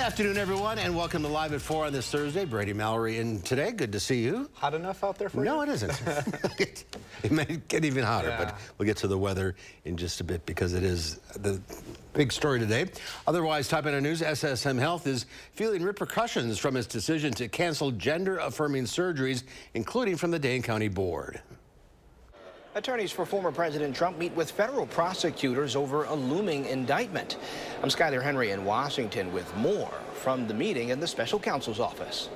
afternoon, everyone, and welcome to Live at 4 on this Thursday. Brady Mallory in today. Good to see you. Hot enough out there for you? No, it isn't. It may get even hotter, Yeah. but we'll get to the weather in just a bit because it is the big story today. Otherwise, top end of news, SSM Health is feeling repercussions from its decision to cancel gender-affirming surgeries, including from the Dane County Board. Attorneys for former President Trump meet with federal prosecutors over a looming indictment. I'm Skyler Henry in Washington with more from the meeting in the special counsel's office.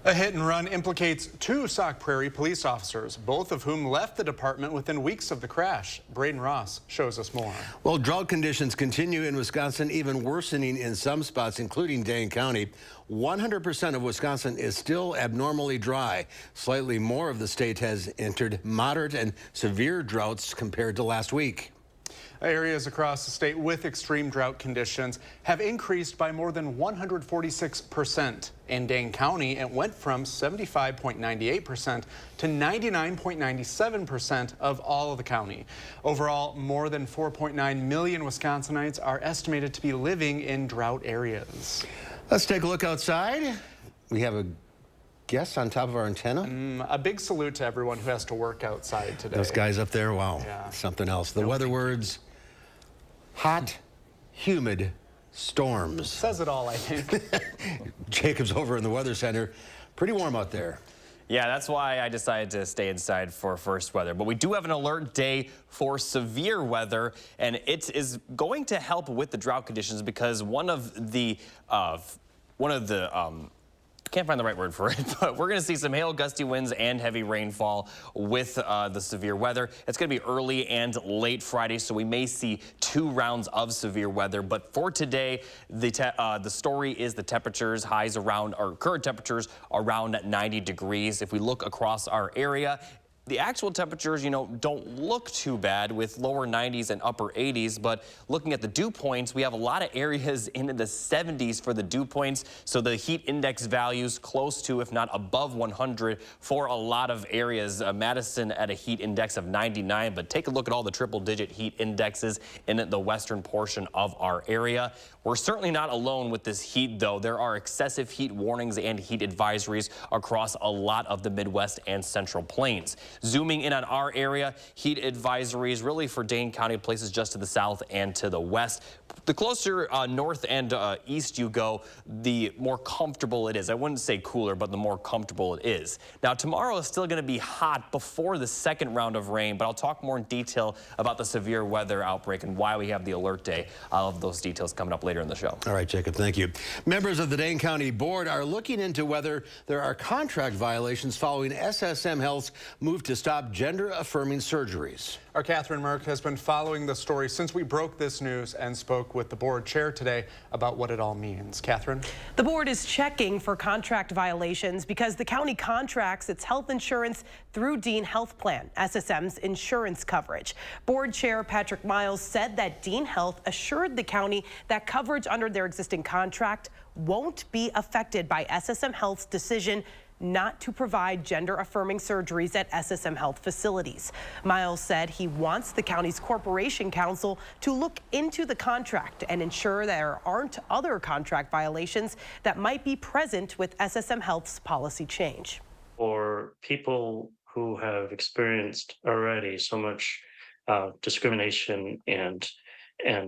A hit and run implicates two Sauk Prairie police officers, both of whom left the department within weeks of the crash. Braden Ross shows us more. Well, drought conditions continue in Wisconsin, even worsening in some spots, including Dane County. 100% of Wisconsin is still abnormally dry. Slightly more of the state has entered moderate and severe droughts compared to last week. Areas across the state with extreme drought conditions have increased by more than 146%. In Dane County, it went from 75.98% to 99.97% of all of the county. Overall, more than 4.9 million Wisconsinites are estimated to be living in drought areas. Let's take a look outside. We have a guest on top of our antenna. A big salute to everyone who has to work outside today. Those guys up there, wow, Yeah. something else. The weather words, hot, humid, storms. Says it all, I think. Jacob's over in the Weather Center. Pretty warm out there. Yeah, that's why I decided to stay inside for first weather. But we do have an alert day for severe weather, and it is going to help with the drought conditions because one of the can't find the right word for it, but we're going to see some hail, gusty winds, and heavy rainfall with the severe weather. It's going to be early and late Friday, so we may see 2 rounds of severe weather. But for today, the story is the temperatures, highs around, or current temperatures around 90 degrees. If we look across our area, the actual temperatures, don't look too bad with lower 90s and upper 80s, but looking at the dew points, we have a lot of areas in the 70s for the dew points, so the heat index values close to, if not above 100 for a lot of areas. Madison at a heat index of 99, but take a look at all the triple-digit heat indexes in the western portion of our area. We're certainly not alone with this heat, though. There are excessive heat warnings and heat advisories across a lot of the Midwest and Central Plains. Zooming in on our area, heat advisories really for Dane County, places just to the south and to the west. The closer north and east you go, the more comfortable it is. I wouldn't say cooler, but the more comfortable it is. Now, tomorrow is still going to be hot before the second round of rain, but I'll talk more in detail about the severe weather outbreak and why we have the alert day. I'll have those details coming up later in the show. All right, Jacob, thank you. Members of the Dane County Board are looking into whether there are contract violations following SSM Health's move to stop gender-affirming surgeries. Our Catherine Merck has been following the story since we broke this news and spoke with the board chair today about what it all means. Catherine? The board is checking for contract violations because the county contracts its health insurance through Dean Health Plan, SSM's insurance coverage. Board chair Patrick Miles said that Dean Health assured the county that coverage under their existing contract won't be affected by SSM Health's decision not to provide gender-affirming surgeries at SSM Health facilities. Miles said he wants the county's corporation counsel to look into the contract and ensure there aren't other contract violations that might be present with SSM Health's policy change. For people who have experienced already so much discrimination and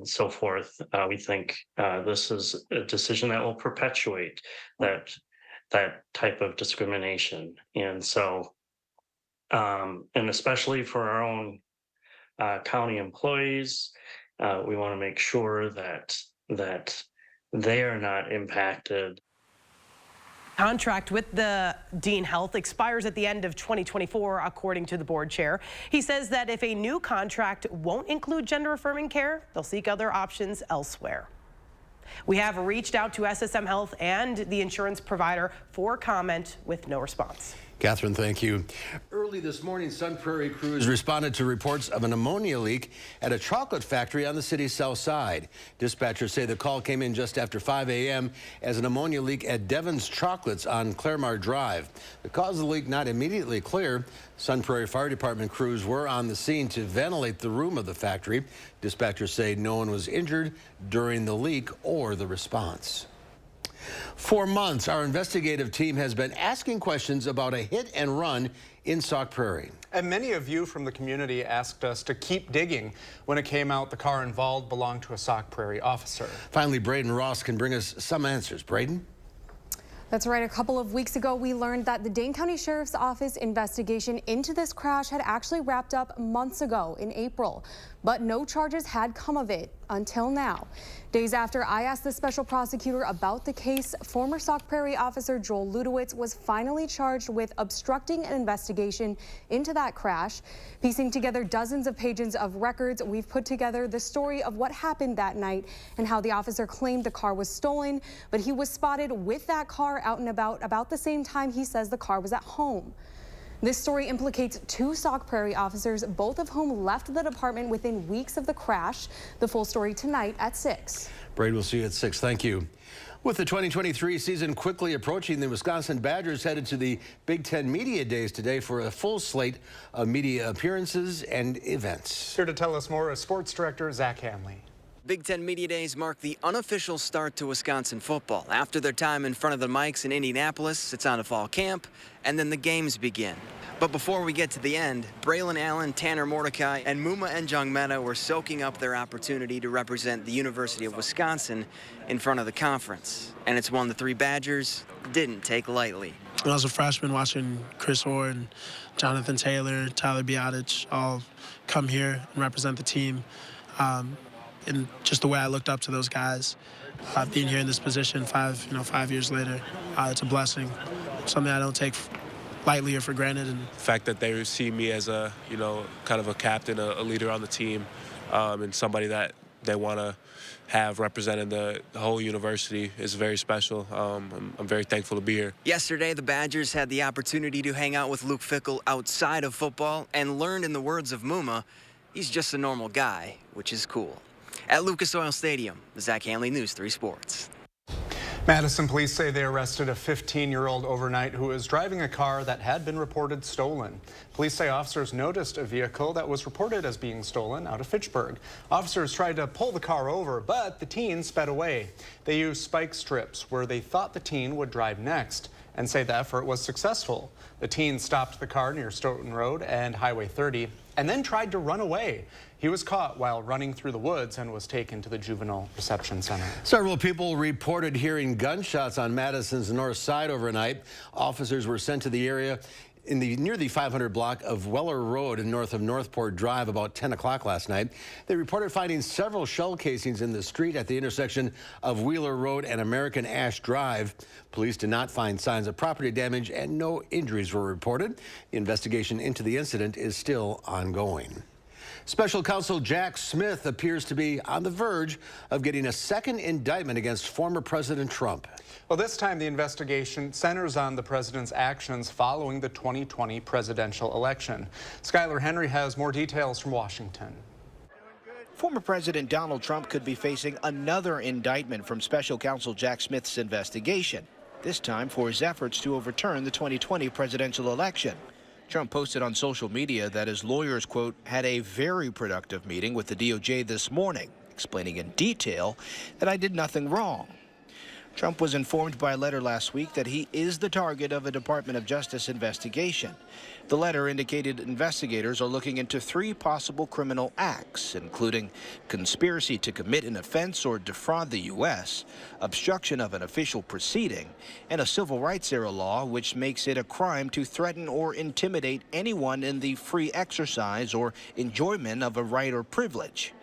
so forth, we think this is a decision that will perpetuate that type of discrimination. And so, and especially for our own county employees, we want to make sure that they are not impacted. Contract with the Dean Health expires at the end of 2024, according to the board chair. He says that if a new contract won't include gender-affirming care, they'll seek other options elsewhere. We have reached out to SSM Health and the insurance provider for comment with no response. Catherine, thank you. Early Early this morning, Sun Prairie crews responded to reports of an ammonia leak at a chocolate factory on the city's south side. Dispatchers say the call came in just after 5 a.m. as an ammonia leak at Devon's Chocolates on Claremar Drive. The cause of the leak not immediately clear. Sun Prairie Fire Department crews were on the scene to ventilate the room of the factory. Dispatchers say no one was injured during the leak or the response. For months, our investigative team has been asking questions about a hit and run in Sauk Prairie. And many of you from the community asked us to keep digging. When it came out, the car involved belonged to a Sauk Prairie officer. Finally, Braden Ross can bring us some answers. Braden? That's right. A couple of weeks ago, we learned that the Dane County Sheriff's Office investigation into this crash had actually wrapped up months ago in April, but no charges had come of it until now. Days after I asked the special prosecutor about the case, former Sauk Prairie officer Joel Ludowitz was finally charged with obstructing an investigation into that crash. Piecing together dozens of pages of records, we've put together the story of what happened that night and how the officer claimed the car was stolen, but he was spotted with that car out and about the same time he says the car was at home. This story implicates two Sauk Prairie officers, both of whom left the department within weeks of the crash. The full story tonight at 6. Braden, we'll see you at 6. Thank you. With the 2023 season quickly approaching, the Wisconsin Badgers headed to the Big Ten Media Days today for a full slate of media appearances and events. Here to tell us more is Sports Director Zach Hanley. Big Ten Media Days mark the unofficial start to Wisconsin football. After their time in front of the mics in Indianapolis, it's on to fall camp, and then the games begin. But before we get to the end, Braylon Allen, Tanner Mordecai, and Muma Njongmeta were soaking up their opportunity to represent the University of Wisconsin in front of the conference. And it's one the three Badgers didn't take lightly. When I was a freshman, watching Chris Orr and Jonathan Taylor, Tyler Biadasz all come here and represent the team, and just the way I looked up to those guys, being here in this position 5 years later, it's a blessing, something I don't take lightly or for granted. And the fact that they see me as a, kind of a captain, a leader on the team, and somebody that they want to have representing the whole university is very special. I'm very thankful to be here. Yesterday, the Badgers had the opportunity to hang out with Luke Fickell outside of football and learned, in the words of Muma, he's just a normal guy, which is cool. At Lucas Oil Stadium, the Zach Hanley, News 3 Sports. Madison police say they arrested a 15-year-old overnight who was driving a car that had been reported stolen. Police say officers noticed a vehicle that was reported as being stolen out of Fitchburg. Officers tried to pull the car over, but the teen sped away. They used spike strips where they thought the teen would drive next and say the effort was successful. The teen stopped the car near Stoughton Road and Highway 30 and then tried to run away. He was caught while running through the woods and was taken to the Juvenile Reception Center. Several people reported hearing gunshots on Madison's north side overnight. Officers were sent to the area near the 500 block of Weller Road and north of Northport Drive about 10 o'clock last night. They reported finding several shell casings in the street at the intersection of Wheeler Road and American Ash Drive. Police did not find signs of property damage and no injuries were reported. The investigation into the incident is still ongoing. Special Counsel Jack Smith appears to be on the verge of getting a second indictment against former President Trump. Well, this time the investigation centers on the president's actions following the 2020 presidential election. Skylar Henry has more details from Washington. Former President Donald Trump could be facing another indictment from Special Counsel Jack Smith's investigation, this time for his efforts to overturn the 2020 presidential election. Trump posted on social media that his lawyers, quote, had a very productive meeting with the DOJ this morning, explaining in detail that I did nothing wrong. Trump was informed by a letter last week that he is the target of a Department of Justice investigation. The letter indicated investigators are looking into 3 possible criminal acts, including conspiracy to commit an offense or defraud the U.S., obstruction of an official proceeding, and a civil rights era law which makes it a crime to threaten or intimidate anyone in the free exercise or enjoyment of a right or privilege.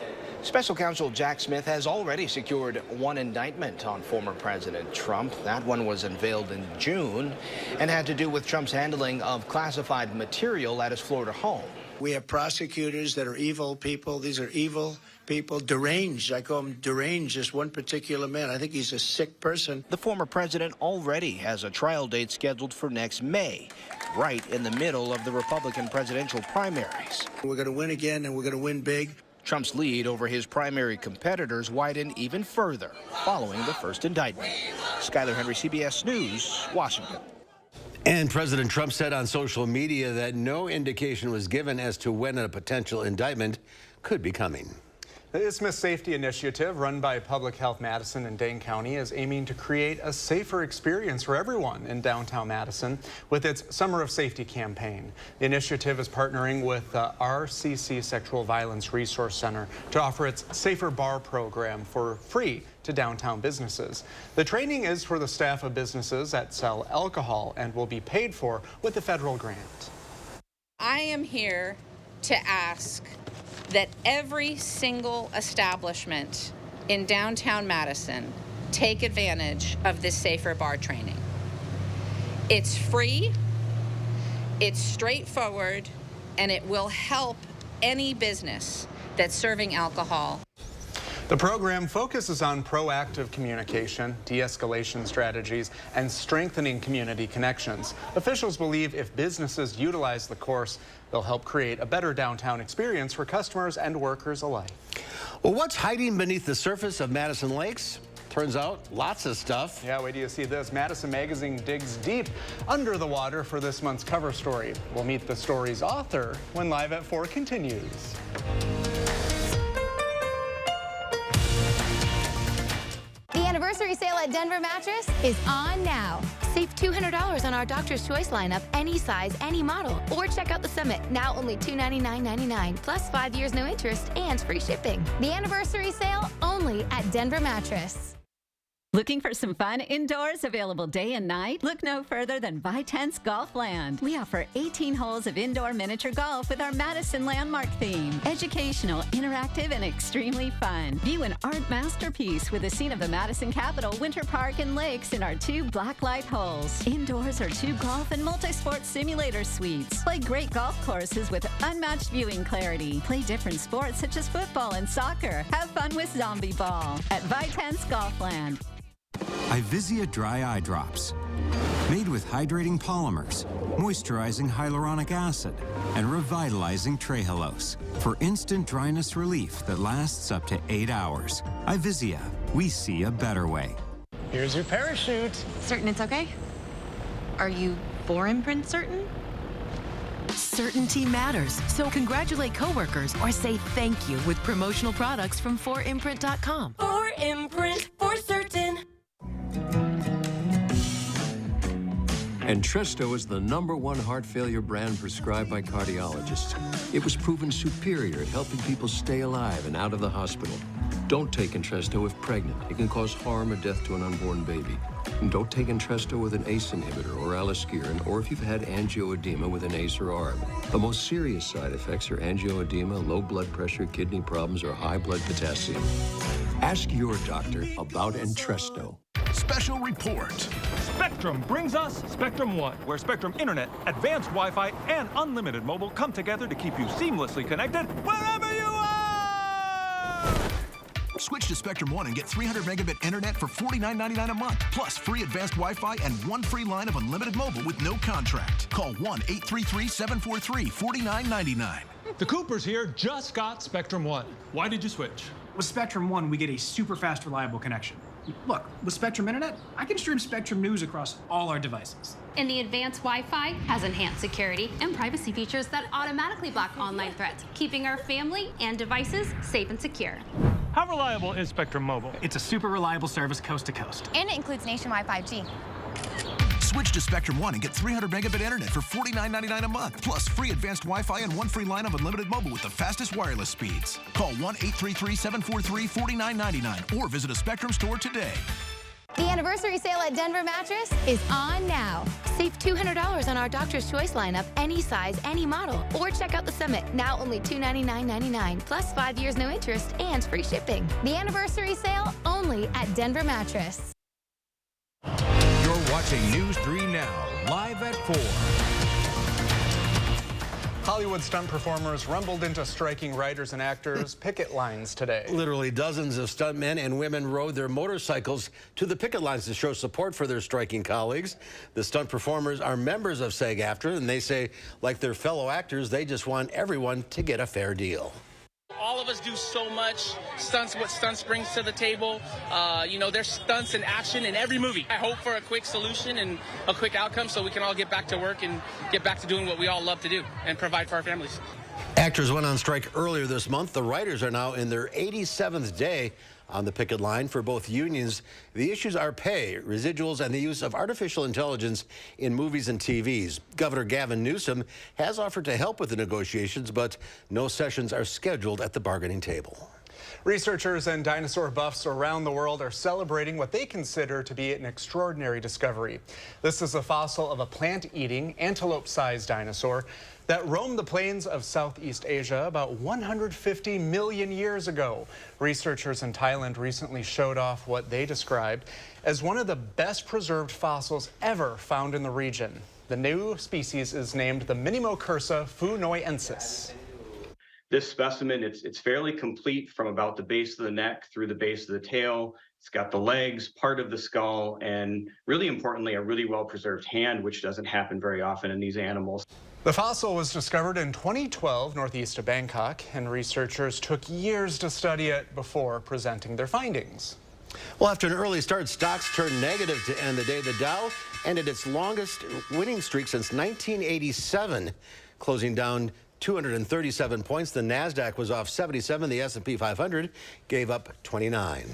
Special Counsel Jack Smith has already secured 1 indictment on former President Trump. That one was unveiled in June and had to do with Trump's handling of classified material at his Florida home. We have prosecutors that are evil people. These are evil people, deranged. I call him deranged, just one particular man. I think he's a sick person. The former president already has a trial date scheduled for next May right in the middle of the Republican presidential primaries. We're going to win again, and we're going to win big. Trump's lead over his primary competitors widened even further following the first indictment. Skyler Henry, CBS News, Washington. And President Trump said on social media that no indication was given as to when a potential indictment could be coming. The Isthmus Safety Initiative, run by Public Health Madison and Dane County, is aiming to create a safer experience for everyone in downtown Madison with its Summer of Safety campaign. The initiative is partnering with the RCC Sexual Violence Resource Center to offer its Safer Bar program for free to downtown businesses. The training is for the staff of businesses that sell alcohol and will be paid for with a federal grant. I am here to ask that every single establishment in downtown Madison take advantage of this Safer Bar training. It's free, it's straightforward, and it will help any business that's serving alcohol. The program focuses on proactive communication, de-escalation strategies, and strengthening community connections. Officials believe if businesses utilize the course, they'll help create a better downtown experience for customers and workers alike. Well, what's hiding beneath the surface of Madison Lakes? Turns out, lots of stuff. Yeah, wait till you see this. Madison Magazine digs deep under the water for this month's cover story. We'll meet the story's author when Live at 4 continues. The anniversary sale at Denver Mattress is on now. Save $200 on our Doctor's Choice lineup, any size, any model. Or check out the Summit, now only $299.99, plus 5 years no interest and free shipping. The anniversary sale only at Denver Mattress. Looking for some fun indoors available day and night? Look no further than Vitense Golf Land. We offer 18 holes of indoor miniature golf with our Madison landmark theme. Educational, interactive, and extremely fun. View an art masterpiece with a scene of the Madison Capitol, Winter Park, and lakes in our 2 blacklight holes. Indoors are 2 golf and multi-sport simulator suites. Play great golf courses with unmatched viewing clarity. Play different sports such as football and soccer. Have fun with zombie ball at Vitense Golf Land. Ivisia Dry Eye Drops. Made with hydrating polymers, moisturizing hyaluronic acid, and revitalizing trehalose for instant dryness relief that lasts up to 8 hours. Ivisia, we see a better way. Here's your parachute. Certain it's okay? Are you 4imprint certain? Certainty matters, so congratulate coworkers or say thank you with promotional products from 4imprint.com. 4imprint, for certain. Entresto is the #1 heart failure brand prescribed by cardiologists. It was proven superior at helping people stay alive and out of the hospital. Don't take Entresto if pregnant. It can cause harm or death to an unborn baby. And don't take Entresto with an ACE inhibitor or aliskiren, or if you've had angioedema with an ACE or ARB. The most serious side effects are angioedema, low blood pressure, kidney problems, or high blood potassium. Ask your doctor about Entresto. Special report. Spectrum brings us Spectrum One, where Spectrum Internet, advanced Wi-Fi, and unlimited mobile come together to keep you seamlessly connected wherever you are! Switch to Spectrum One and get 300 megabit internet for $49.99 a month, plus free advanced Wi-Fi and 1 free line of unlimited mobile with no contract. Call 1-833-743-4999. The Coopers here just got Spectrum One. Why did you switch? With Spectrum One, we get a super fast, reliable connection. Look, with Spectrum Internet, I can stream Spectrum News across all our devices. And the advanced Wi-Fi has enhanced security and privacy features that automatically block online threats, keeping our family and devices safe and secure. How reliable is Spectrum Mobile? It's a super reliable service coast to coast. And it includes nationwide 5G. Switch to Spectrum One and get 300 megabit internet for $49.99 a month, plus free advanced Wi-Fi and 1 free line of unlimited mobile with the fastest wireless speeds. Call 1-833-743-4999 or visit a Spectrum store today. The anniversary sale at Denver Mattress is on now. Save $200 on our Doctor's Choice lineup, any size, any model. Or check out the Summit, now only $299.99, plus 5 years no interest and free shipping. The anniversary sale only at Denver Mattress. You're watching News 3 Now, live at 4. Hollywood stunt performers rumbled into striking writers and actors' picket lines today. Literally dozens of stuntmen and women rode their motorcycles to the picket lines to show support for their striking colleagues. The stunt performers are members of SAG-AFTRA, and they say, like their fellow actors, they just want everyone to get a fair deal. All of us do so much stunts, what stunts brings to the table. You know, there's stunts and action in every movie. I hope for a quick solution and a quick outcome so we can all get back to work and get back to doing what we all love to do and provide for our families. Actors went on strike earlier this month. The writers are now in their 87th day on the picket line for both unions. The issues are pay, residuals, and the use of artificial intelligence in movies and TVs. Governor Gavin Newsom has offered to help with the negotiations, but no sessions are scheduled at the bargaining table. Researchers and dinosaur buffs around the world are celebrating what they consider to be an extraordinary discovery. This is a fossil of a plant-eating, antelope-sized dinosaur that roamed the plains of Southeast Asia about 150 million years ago. Researchers in Thailand recently showed off what they described as one of the best preserved fossils ever found in the region. The new species is named the Minimocursa funoensis. This specimen, it's fairly complete from about the base of the neck through the base of the tail. It's got the legs, part of the skull, and really importantly, a really well-preserved hand, which doesn't happen very often in these animals. The fossil was discovered in 2012 northeast of Bangkok, and researchers took years to study it before presenting their findings. Well, after an early start, stocks turned negative to end the day. The Dow ended its longest winning streak since 1987, closing down 237 points. The NASDAQ was off 77. The S&P 500 gave up 29.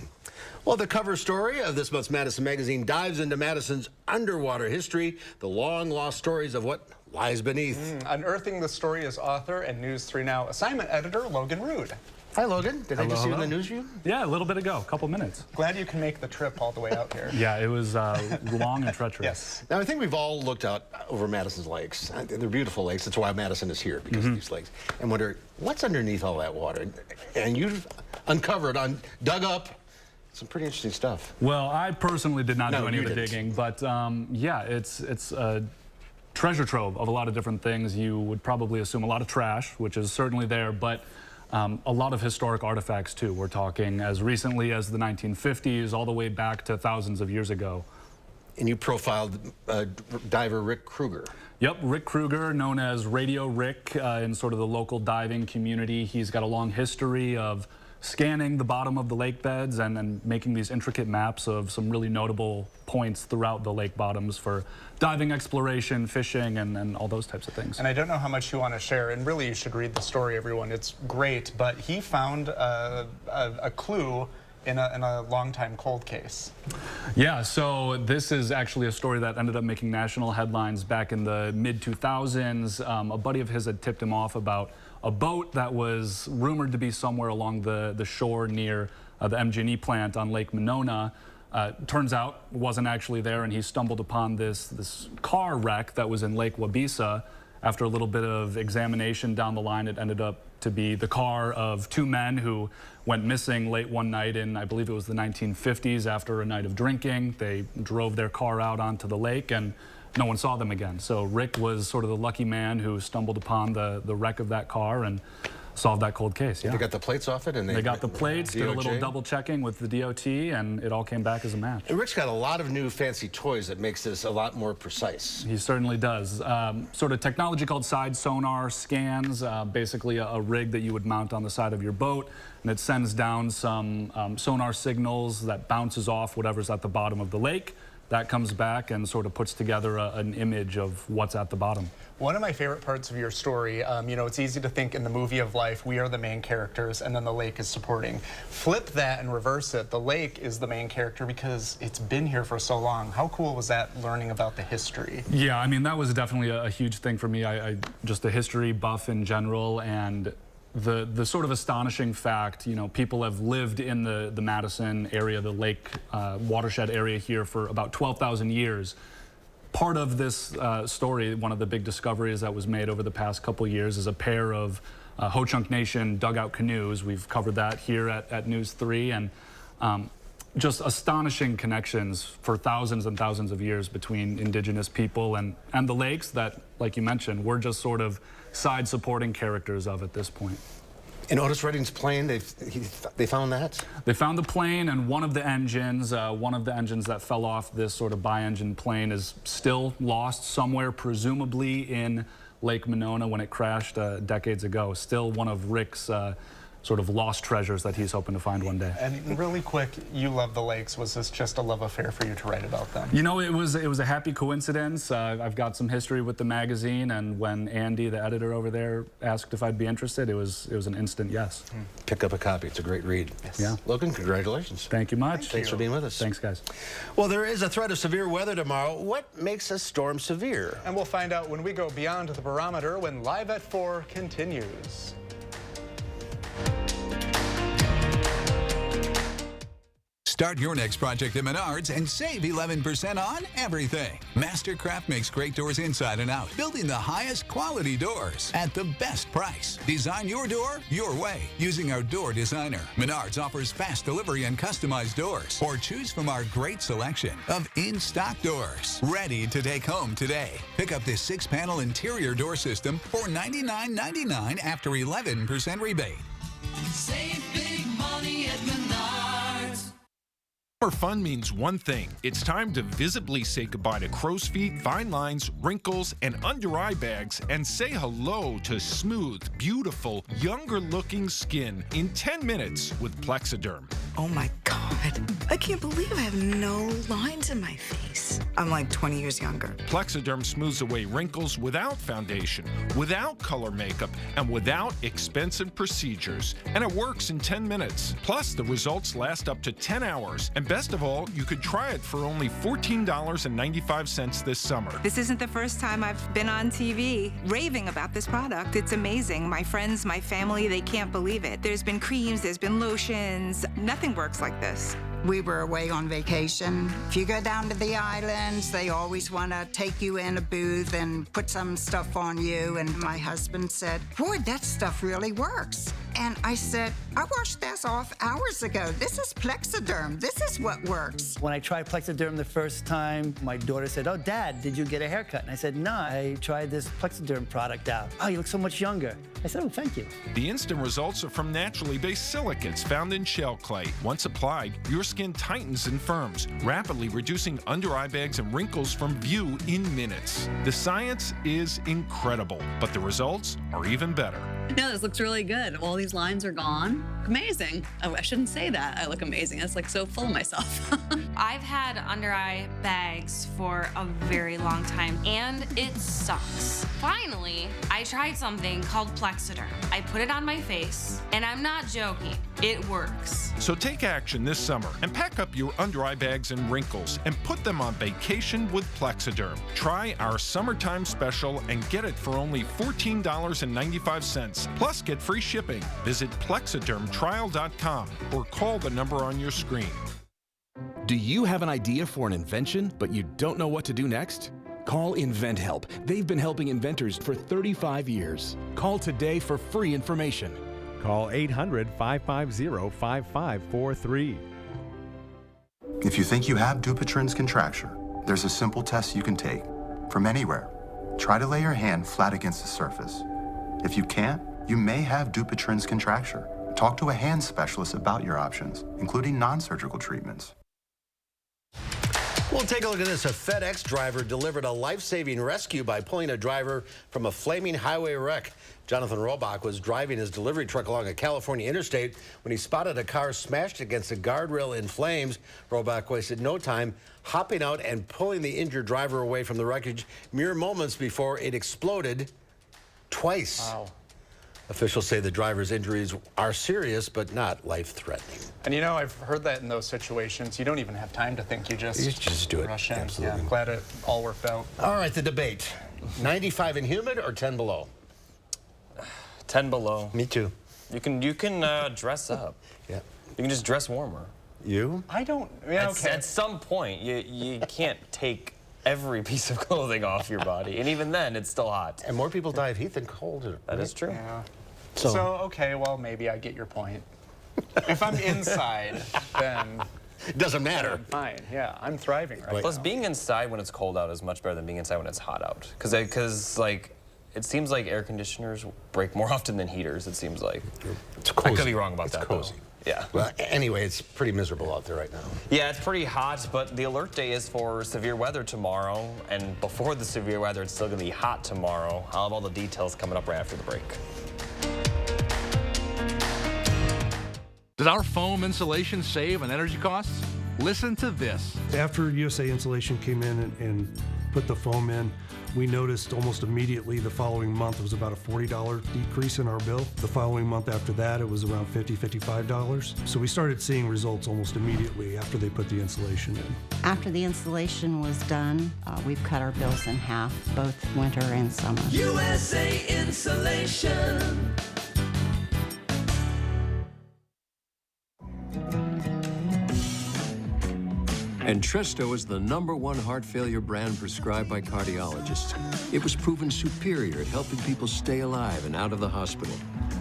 Well, the cover story of this month's Madison magazine dives into Madison's underwater history, the long-lost stories of what lies beneath. Unearthing the story is author and News 3 Now assignment editor Logan Rood. Hi, Logan. Did I just see you in the newsview? Yeah, a little bit ago, a couple minutes. Glad you can make the trip all the way out here. Yeah, it was long and treacherous. Yes. Now, I think we've all looked out over Madison's lakes. They're beautiful lakes. That's why Madison is here, because of these lakes. And wonder, what's underneath all that water? And you've uncovered, dug up some pretty interesting stuff. Well, I personally did not do any of the didn't. digging, but yeah, it's a treasure trove of a lot of different things. You would probably assume a lot of trash, which is certainly there, but a lot of historic artifacts, too. We're talking as recently as the 1950s, all the way back to thousands of years ago. And you profiled diver Rick Kruger. Yep, Rick Kruger, known as Radio Rick in sort of the local diving community. He's got a long history of scanning the bottom of the lake beds and making these intricate maps of some really notable points throughout the lake bottoms for diving exploration, fishing, and all those types of things. And I don't know how much you want to share, and really you should read the story, everyone. It's great, but he found a clue in a long-time cold case. Yeah, so this is actually a story that ended up making national headlines back in the mid-2000s. A buddy of his had tipped him off about a boat that was rumored to be somewhere along the shore near the MG&E plant on Lake Monona. Turns out it wasn't actually there, and he stumbled upon this car wreck that was in Lake Wabisa. After a little bit of examination down the line, it ended up to be the car of two men who went missing late one night in, I believe it was the 1950s, after a night of drinking. They drove their car out onto the lake, and no one saw them again. So Rick was sort of the lucky man who stumbled upon the wreck of that car and solved that cold case. Yeah. They got the plates off it, and they got the plates, did a little double checking with the DOT, and it all came back as a match. And Rick's got a lot of new fancy toys that makes this a lot more precise. He certainly does. Sort of technology called side sonar scans, basically a rig that you would mount on the side of your boat, and it sends down some sonar signals that bounces off whatever's at the bottom of the lake. That comes back and sort of puts together an image of what's at the bottom. One of my favorite parts of your story, you know, it's easy to think in the movie of life, we are the main characters and then the lake is supporting. Flip that and reverse it. The lake is the main character because it's been here for so long. How cool was that, learning about the history? Yeah, I mean, that was definitely a huge thing for me. I just a history buff in general, and the sort of astonishing fact, you know, people have lived in the Madison area, the lake watershed area here for about 12,000 years. Part of this story, one of the big discoveries that was made over the past couple years, is a pair of Ho Chunk Nation dugout canoes. We've covered that here at News 3, and just astonishing connections for thousands and thousands of years between indigenous people and the lakes that, like you mentioned, we're just sort of side supporting characters of at this point. In Otis Redding's plane, they found that? They found the plane, and one of the engines that fell off this sort of bi-engine plane is still lost somewhere, presumably in Lake Monona when it crashed decades ago. Still one of Rick's sort of lost treasures that he's hoping to find one day. And really quick, you love the lakes. Was this just a love affair for you to write about them? You know, it was a happy coincidence. I've got some history with the magazine, and when Andy, the editor over there, asked if I'd be interested, it was an instant yes. Pick up a copy. It's a great read. Yes. Yeah. Logan, congratulations. Thank you much. Thanks for being with us. Thanks, guys. Well, there is a threat of severe weather tomorrow. What makes a storm severe? And we'll find out when we go beyond the barometer when Live at 4 continues. Start your next project at Menards and save 11% on everything. Mastercraft makes great doors inside and out, building the highest quality doors at the best price. Design your door your way using our door designer. Menards offers fast delivery and customized doors, or choose from our great selection of in-stock doors. Ready to take home today. Pick up this 6-panel interior door system for $99.99 after 11% rebate. Save big money at Menards. Summer fun means one thing. It's time to visibly say goodbye to crow's feet, fine lines, wrinkles, and under-eye bags, and say hello to smooth, beautiful, younger-looking skin in 10 minutes with Plexiderm. Oh my God. I can't believe I have no lines in my face. I'm like 20 years younger. Plexiderm smooths away wrinkles without foundation, without color makeup, and without expensive procedures. And it works in 10 minutes. Plus, the results last up to 10 hours. And best of all, you could try it for only $14.95 this summer. This isn't the first time I've been on TV raving about this product. It's amazing. My friends, my family, they can't believe it. There's been creams, there's been lotions. Nothing works like this. We were away on vacation. If you go down to the islands, they always want to take you in a booth and put some stuff on you. And my husband said, boy, that stuff really works. And I said, I washed this off hours ago. This is Plexiderm. This is what works. When I tried Plexiderm the first time, my daughter said, oh, Dad, did you get a haircut? And I said, no, I tried this Plexiderm product out. Oh, you look so much younger. I said, oh, thank you. The instant results are from naturally based silicates found in shell clay. Once applied, your skin tightens and firms, rapidly reducing under-eye bags and wrinkles from view in minutes. The science is incredible, but the results are even better. No, this looks really good. All these lines are gone. Amazing. Oh, I shouldn't say that. I look amazing. That's like so full of myself. I've had under-eye bags for a very long time, and it sucks. Finally, I tried something called Plexiderm. I put it on my face, and I'm not joking. It works. So take action this summer and pack up your under-eye bags and wrinkles and put them on vacation with Plexiderm. Try our summertime special and get it for only $14.95. Plus, get free shipping. Visit plexidermtrial.com or call the number on your screen. Do you have an idea for an invention, but you don't know what to do next? Call InventHelp. They've been helping inventors for 35 years. Call today for free information. Call 800-550-5543. If you think you have Dupuytren's contracture, there's a simple test you can take from anywhere. Try to lay your hand flat against the surface. If you can't, you may have Dupuytren's contracture. Talk to a hand specialist about your options, including non-surgical treatments. We'll take a look at this. A FedEx driver delivered a life-saving rescue by pulling a driver from a flaming highway wreck. Jonathan Robach was driving his delivery truck along a California interstate when he spotted a car smashed against a guardrail in flames. Robach wasted no time hopping out and pulling the injured driver away from the wreckage mere moments before it exploded twice. Wow. Officials say the driver's injuries are serious, but not life-threatening. And you know, I've heard that in those situations, you don't even have time to think. You just do it. Rush in. Absolutely. Yeah, glad it all worked out. All right, the debate. 95 and humid or 10 below? 10 below. Me too. You can dress up. Yeah. You can just dress warmer. You? I don't. Yeah, okay. At some point, you can't take every piece of clothing off your body, and even then, it's still hot. And more people die of heat than cold. That is true. Yeah. So okay, well, maybe I get your point. If I'm inside, then It doesn't matter. I'm fine. Yeah, I'm thriving right Plus, now. being inside when it's cold out is much better than being inside when it's hot out. Because like, it seems like air conditioners break more often than heaters, it seems like. It's cozy. I could be wrong about that, cozy. though. Yeah. Well, anyway, it's pretty miserable out there right now. Yeah, it's pretty hot, but the alert day is for severe weather tomorrow. And before the severe weather, it's still going to be hot tomorrow. I'll have all the details coming up right after the break. Does our foam insulation save on energy costs? Listen to this. After USA Insulation came in and put the foam in, we noticed almost immediately the following month it was about a $40 decrease in our bill. The following month after that, it was around $50, $55. So we started seeing results almost immediately after they put the insulation in. After the installation was done, we've cut our bills in half, both winter and summer. USA Insulation. Entresto is the #1 heart failure brand prescribed by cardiologists. It was proven superior at helping people stay alive and out of the hospital.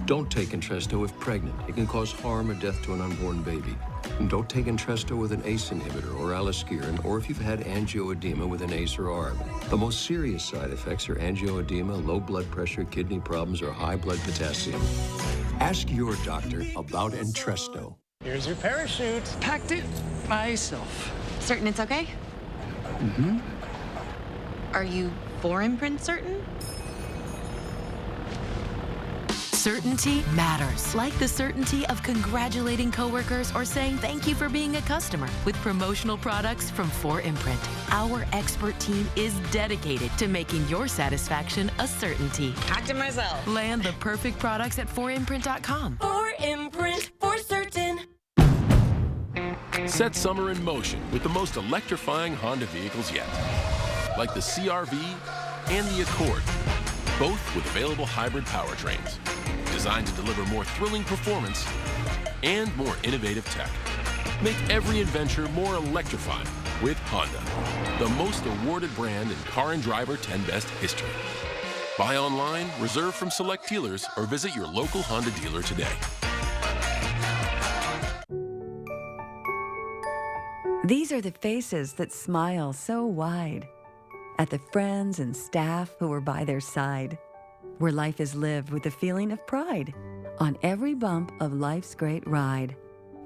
Don't take Entresto if pregnant. It can cause harm or death to an unborn baby. And don't take Entresto with an ACE inhibitor or aliskiren, or if you've had angioedema with an ACE or ARB. The most serious side effects are angioedema, low blood pressure, kidney problems, or high blood potassium. Ask your doctor about Entresto. Here's your parachute. Packed it myself. Certain it's okay? Mm-hmm. Are you for imprint certain? Certainty matters. Like the certainty of congratulating coworkers or saying thank you for being a customer with promotional products from 4imprint. Our expert team is dedicated to making your satisfaction a certainty. Packed it myself. Land the perfect products at 4imprint.com. 4imprint, for certain. Set summer in motion with the most electrifying Honda vehicles yet, like the CR-V and the Accord, both with available hybrid powertrains, designed to deliver more thrilling performance and more innovative tech. Make every adventure more electrifying with Honda, the most awarded brand in Car and Driver 10 Best history. Buy online, reserve from select dealers, or visit your local Honda dealer today. These are the faces that smile so wide at the friends and staff who are by their side, where life is lived with a feeling of pride on every bump of life's great ride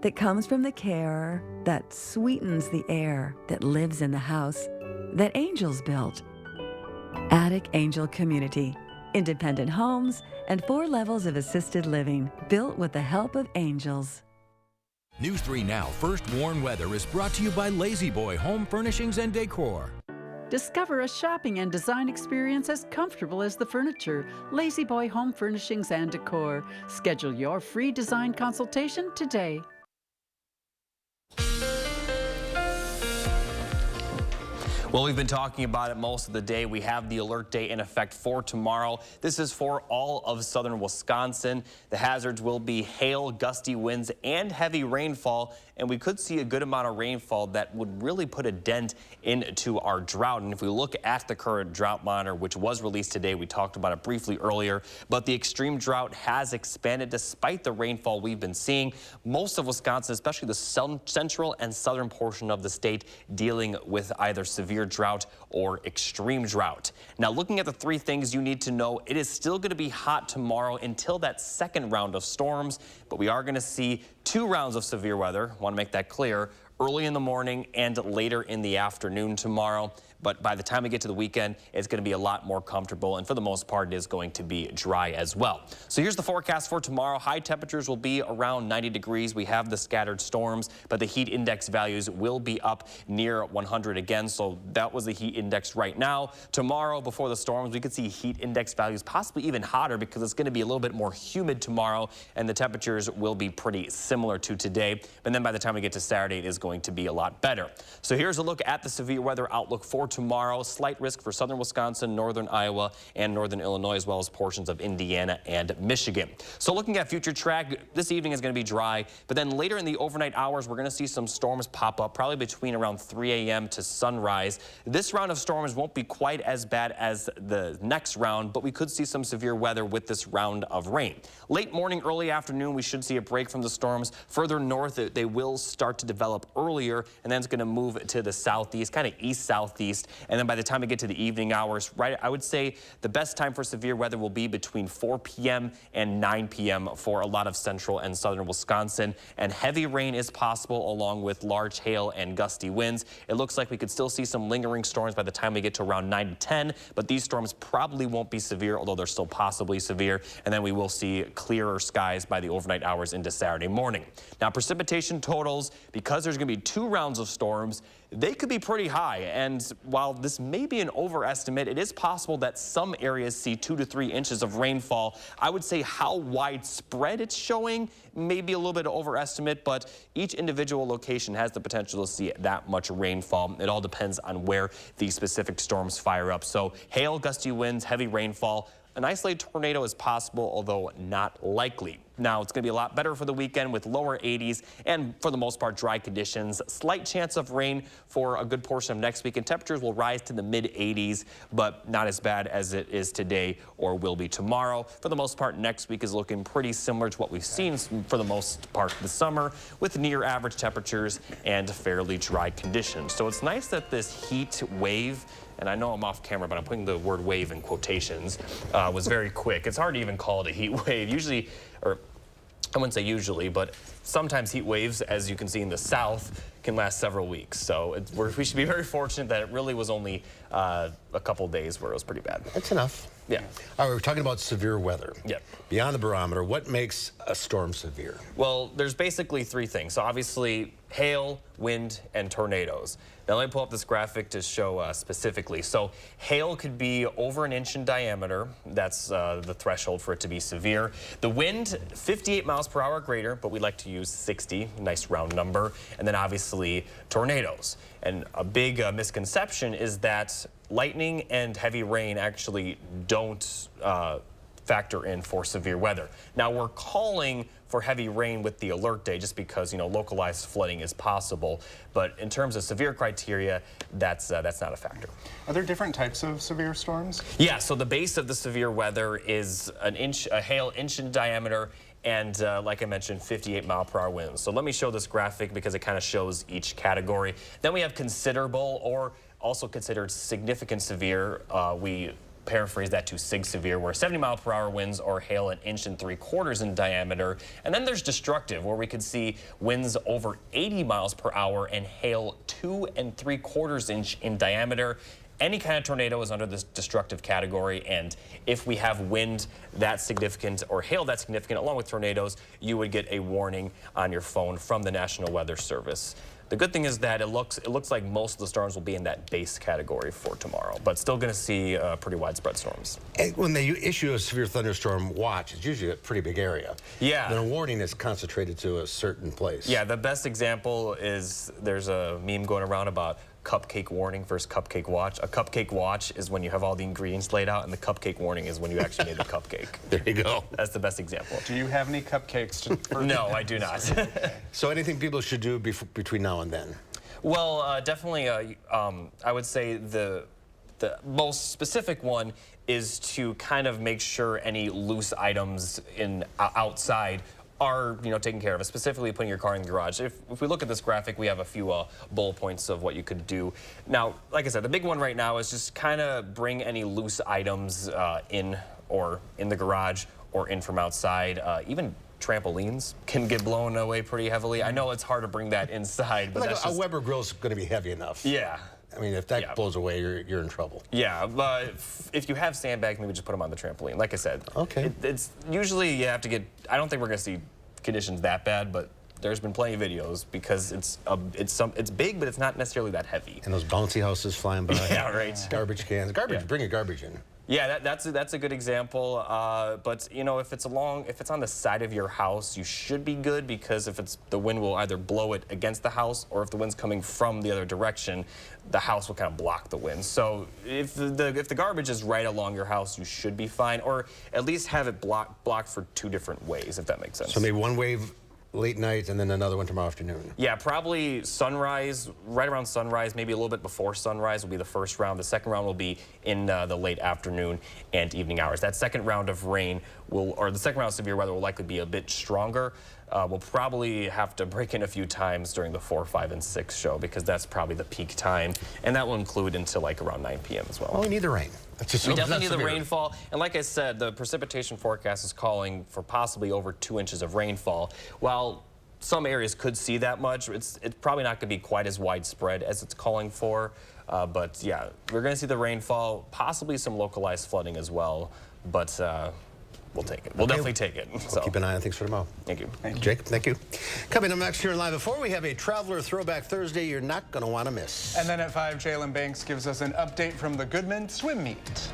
that comes from the care that sweetens the air that lives in the house that angels built. Attic Angel Community, independent homes and 4 levels of assisted living built with the help of angels. News 3 Now First Warn Weather is brought to you by Lazy Boy Home Furnishings and Decor. Discover a shopping and design experience as comfortable as the furniture. Lazy Boy Home Furnishings and Decor. Schedule your free design consultation today. Well, we've been talking about it most of the day. We have the alert day in effect for tomorrow. This is for all of southern Wisconsin. The hazards will be hail, gusty winds, and heavy rainfall. And we could see a good amount of rainfall that would really put a dent into our drought. And if we look at the current drought monitor, which was released today, we talked about it briefly earlier, but the extreme drought has expanded despite the rainfall we've been seeing. Most of Wisconsin, especially the central and southern portion of the state, dealing with either severe drought or extreme drought. Now, looking at the 3 things you need to know, it is still going to be hot tomorrow until that second round of storms, but we are going to see 2 rounds of severe weather. I want to make that clear. Early in the morning and later in the afternoon tomorrow. But by the time we get to the weekend, it's going to be a lot more comfortable. And for the most part, it is going to be dry as well. So here's the forecast for tomorrow. High temperatures will be around 90 degrees. We have the scattered storms, but the heat index values will be up near 100 again. So that was the heat index right now. Tomorrow, before the storms, we could see heat index values possibly even hotter because it's going to be a little bit more humid tomorrow, and the temperatures will be pretty similar to today. But then by the time we get to Saturday, it is going to be a lot better. So here's a look at the severe weather outlook for tomorrow. Slight risk for southern Wisconsin, northern Iowa, and northern Illinois, as well as portions of Indiana and Michigan. So looking at future track, this evening is going to be dry, but then later in the overnight hours, we're going to see some storms pop up, probably between around 3 a.m. to sunrise. This round of storms won't be quite as bad as the next round, but we could see some severe weather with this round of rain. Late morning, early afternoon, we should see a break from the storms. Further north, they will start to develop earlier, and then it's going to move to the southeast, kind of east-southeast. And then by the time we get to the evening hours, right, I would say the best time for severe weather will be between 4 p.m. and 9 p.m. for a lot of central and southern Wisconsin. And heavy rain is possible, along with large hail and gusty winds. It looks like we could still see some lingering storms by the time we get to around 9 to 10, but these storms probably won't be severe, although they're still possibly severe. And then we will see clearer skies by the overnight hours into Saturday morning. Now, precipitation totals, because there's going to be 2 rounds of storms, they could be pretty high. And while this may be an overestimate, it is possible that some areas see 2 to 3 inches of rainfall. I would say how widespread it's showing may be a little bit of overestimate, but each individual location has the potential to see that much rainfall. It all depends on where these specific storms fire up. So hail, gusty winds, heavy rainfall. An isolated tornado is possible, although not likely. Now, it's going to be a lot better for the weekend with lower 80s and, for the most part, dry conditions. Slight chance of rain for a good portion of next week, and temperatures will rise to the mid-80s, but not as bad as it is today or will be tomorrow. For the most part, next week is looking pretty similar to what we've seen for the most part this summer, with near-average temperatures and fairly dry conditions. So it's nice that this heat wave, and I know I'm off camera, but I'm putting the word wave in quotations, was very quick. It's hard to even call it a heat wave. Usually, or I wouldn't say usually, but sometimes heat waves, as you can see in the south, can last several weeks. So we should be very fortunate that it really was only a couple days where it was pretty bad. That's enough. Yeah. All right, we're talking about severe weather. Yep. Beyond the barometer, what makes a storm severe? Well, there's basically 3 things. So obviously, hail, wind, and tornadoes. Now let me pull up this graphic to show specifically. So hail could be over 1 inch in diameter. That's the threshold for it to be severe. The wind, 58 miles per hour or greater, but we like to use 60, nice round number. And then obviously tornadoes. And a big misconception is that lightning and heavy rain actually don't factor in for severe weather. Now, we're calling for heavy rain with the alert day just because, you know, localized flooding is possible. But in terms of severe criteria, that's not a factor. Are there different types of severe storms? Yeah, so the base of the severe weather is a hail inch in diameter, and like I mentioned, 58 mile per hour winds. So let me show this graphic because it kind of shows each category. Then we have considerable, or also considered significant severe. We paraphrase that to SIG severe, where 70 mile per hour winds or hail 1 3/4 inches in diameter. And then there's destructive, where we could see winds over 80 miles per hour and hail 2 3/4 inches in diameter. Any kind of tornado is under this destructive category, and if we have wind that significant or hail that significant along with tornadoes, you would get a warning on your phone from the National Weather Service. The good thing is that it looks like most of the storms will be in that base category for tomorrow, but still going to see pretty widespread storms. And when they issue a severe thunderstorm watch, it's usually a pretty big area. Yeah. Then a warning is concentrated to a certain place. Yeah, the best example is there's a meme going around about cupcake warning versus cupcake watch. A cupcake watch is when you have all the ingredients laid out, and the cupcake warning is when you actually made the cupcake. There you go. That's the best example. Do you have any cupcakes to No, I do not. So anything people should do between now and then? Well, definitely, I would say the most specific one is to kind of make sure any loose items outside are, you know, taken care of, specifically putting your car in the garage. If we look at this graphic, we have a few bullet points of what you could do. Now, like I said, the big one right now is just kind of bring any loose items in the garage or in from outside. Even trampolines can get blown away pretty heavily. I know it's hard to bring that inside, but like that's a Weber grill's going to be heavy enough. Yeah. I mean, if that blows away, you're in trouble. Yeah, but if you have sandbags, maybe just put them on the trampoline. Like I said, okay. It's usually you have to get. I don't think we're going to see conditions that bad, but there's been plenty of videos because it's big, but it's not necessarily that heavy. And those bouncy houses flying by. Yeah, right. Garbage cans. Bring your garbage in. Yeah, that's a good example. But you know, if it's on the side of your house, you should be good, because if the wind will either blow it against the house, or if the wind's coming from the other direction, the house will kind of block the wind. So if the garbage is right along your house, you should be fine, or at least have it blocked for 2 different ways, if that makes sense. So maybe one wave late night and then another one tomorrow afternoon. Yeah, probably sunrise, right around sunrise, maybe a little bit before sunrise will be the first round. The second round will be in the late afternoon and evening hours. That second round of rain the second round of severe weather will likely be a bit stronger. We'll probably have to break in a few times during the 4, 5, and 6 show, because that's probably the peak time, and that will include until like around 9 p.m. as well. Well, we need the rain. We definitely need the rainfall, and like I said, the precipitation forecast is calling for possibly over 2 inches of rainfall. While some areas could see that much, it's probably not going to be quite as widespread as it's calling for. But yeah, we're going to see the rainfall, possibly some localized flooding as well. But we'll take it. We'll definitely take it. We'll keep an eye on things for tomorrow. Thank you. Jake, thank you. Coming up next here in Live at 4, we have a Traveler Throwback Thursday you're not going to want to miss. And then at 5, Jalen Banks gives us an update from the Goodman swim meet.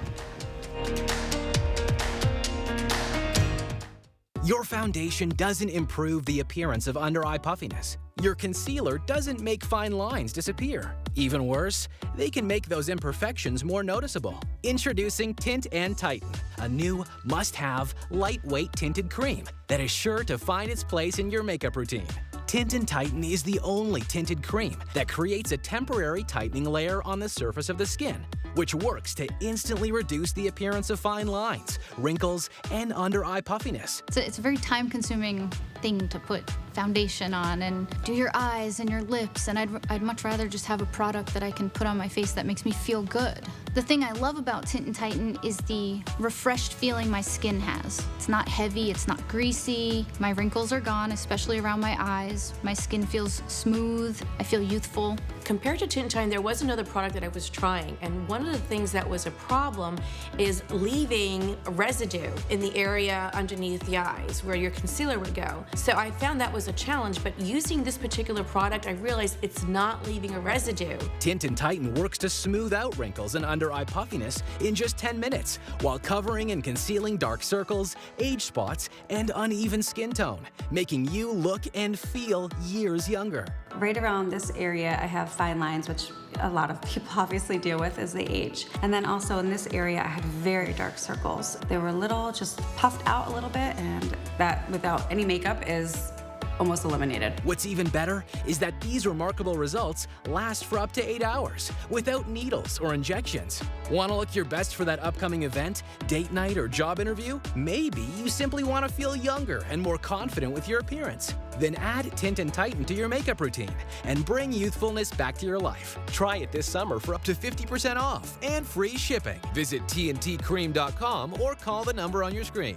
Your foundation doesn't improve the appearance of under-eye puffiness. Your concealer doesn't make fine lines disappear. Even worse, they can make those imperfections more noticeable. Introducing Tint and Tighten, a new must-have lightweight tinted cream that is sure to find its place in your makeup routine. Tint and Tighten is the only tinted cream that creates a temporary tightening layer on the surface of the skin, which works to instantly reduce the appearance of fine lines, wrinkles, and under-eye puffiness. It's a very time-consuming thing to put foundation on and do your eyes and your lips, and I'd much rather just have a product that I can put on my face that makes me feel good. The thing I love about Tint and Tighten is the refreshed feeling my skin has. It's not heavy, it's not greasy, my wrinkles are gone, especially around my eyes. My skin feels smooth, I feel youthful. Compared to Tint and Tighten, there was another product that I was trying, and one of the things that was a problem is leaving residue in the area underneath the eyes where your concealer would go. So I found that was a challenge, but using this particular product, I realized it's not leaving a residue. Tint and Tighten works to smooth out wrinkles and under-eye puffiness in just 10 minutes, while covering and concealing dark circles, age spots, and uneven skin tone, making you look and feel years younger. Right around this area, I have fine lines, which a lot of people obviously deal with as they age. And then also in this area, I had very dark circles. They were just puffed out a little bit, and that without any makeup is almost eliminated. What's even better is that these remarkable results last for up to 8 hours without needles or injections. Want to look your best for that upcoming event, date night, or job interview? Maybe you simply want to feel younger and more confident with your appearance. Then add Tint and Tighten to your makeup routine and bring youthfulness back to your life. Try it this summer for up to 50% off and free shipping. Visit tntcream.com or call the number on your screen.